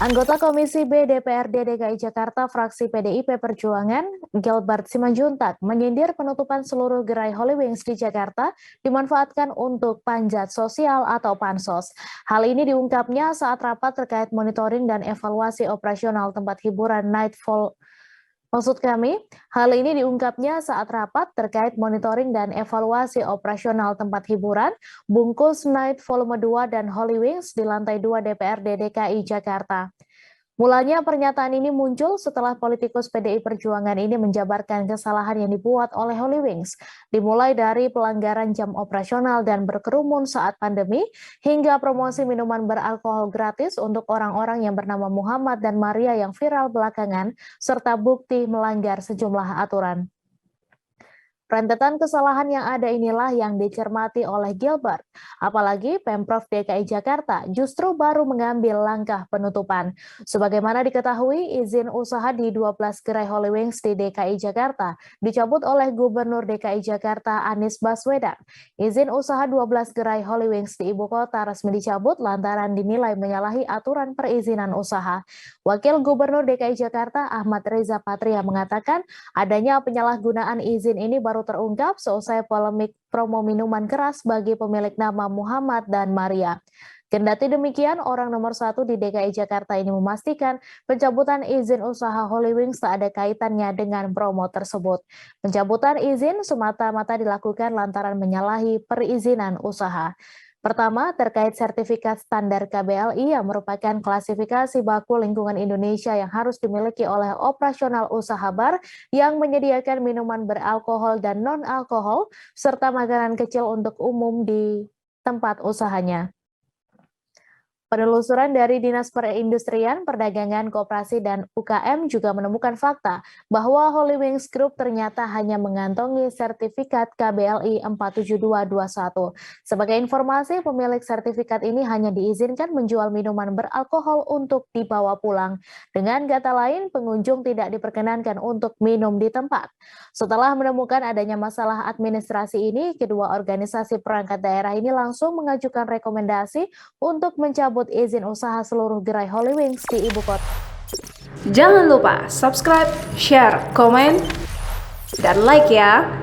Anggota Komisi B DPRD DKI Jakarta fraksi PDIP Perjuangan, Gilbert Simanjuntak, menyindir penutupan seluruh gerai Holy Wings di Jakarta dimanfaatkan untuk panjat sosial atau pansos. Hal ini diungkapnya saat rapat terkait monitoring dan evaluasi operasional tempat hiburan Nightfall. Hal ini diungkapnya saat rapat terkait monitoring dan evaluasi operasional tempat hiburan, Bungkus Night Volume 2 dan Holy Wings di lantai 2 DPRD DKI Jakarta. Mulanya pernyataan ini muncul setelah politikus PDI Perjuangan ini menjabarkan kesalahan yang dibuat oleh Holy Wings, dimulai dari pelanggaran jam operasional dan berkerumun saat pandemi, hingga promosi minuman beralkohol gratis untuk orang-orang yang bernama Muhammad dan Maria yang viral belakangan, serta bukti melanggar sejumlah aturan. Rentetan kesalahan yang ada inilah yang dicermati oleh Gilbert. Apalagi Pemprov DKI Jakarta justru baru mengambil langkah penutupan. Sebagaimana diketahui, izin usaha di 12 gerai Holy Wings di DKI Jakarta dicabut oleh Gubernur DKI Jakarta Anies Baswedan. Izin usaha 12 gerai Holy Wings di ibu kota resmi dicabut lantaran dinilai menyalahi aturan perizinan usaha. Wakil Gubernur DKI Jakarta Ahmad Riza Patria mengatakan adanya penyalahgunaan izin ini baru terungkap seusai polemik promo minuman keras bagi pemilik nama Muhammad dan Maria. Kendati demikian, orang nomor 1 di DKI Jakarta ini memastikan pencabutan izin usaha Holy Wings tak ada kaitannya dengan promo tersebut. Pencabutan izin semata-mata dilakukan lantaran menyalahi perizinan usaha. Pertama, terkait sertifikat standar KBLI yang merupakan klasifikasi baku lingkungan Indonesia yang harus dimiliki oleh operasional usaha bar yang menyediakan minuman beralkohol dan non-alkohol, serta makanan kecil untuk umum di tempat usahanya. Penelusuran dari Dinas Perindustrian, Perdagangan, Koperasi, dan UKM juga menemukan fakta bahwa Holy Wings Group ternyata hanya mengantongi sertifikat KBLI 47221. Sebagai informasi, pemilik sertifikat ini hanya diizinkan menjual minuman beralkohol untuk dibawa pulang. Dengan kata lain, pengunjung tidak diperkenankan untuk minum di tempat. Setelah menemukan adanya masalah administrasi ini, kedua organisasi perangkat daerah ini langsung mengajukan rekomendasi untuk mencabut izin usaha seluruh gerai Holy Wings di ibu kota. Jangan lupa subscribe, share, komen, dan like ya.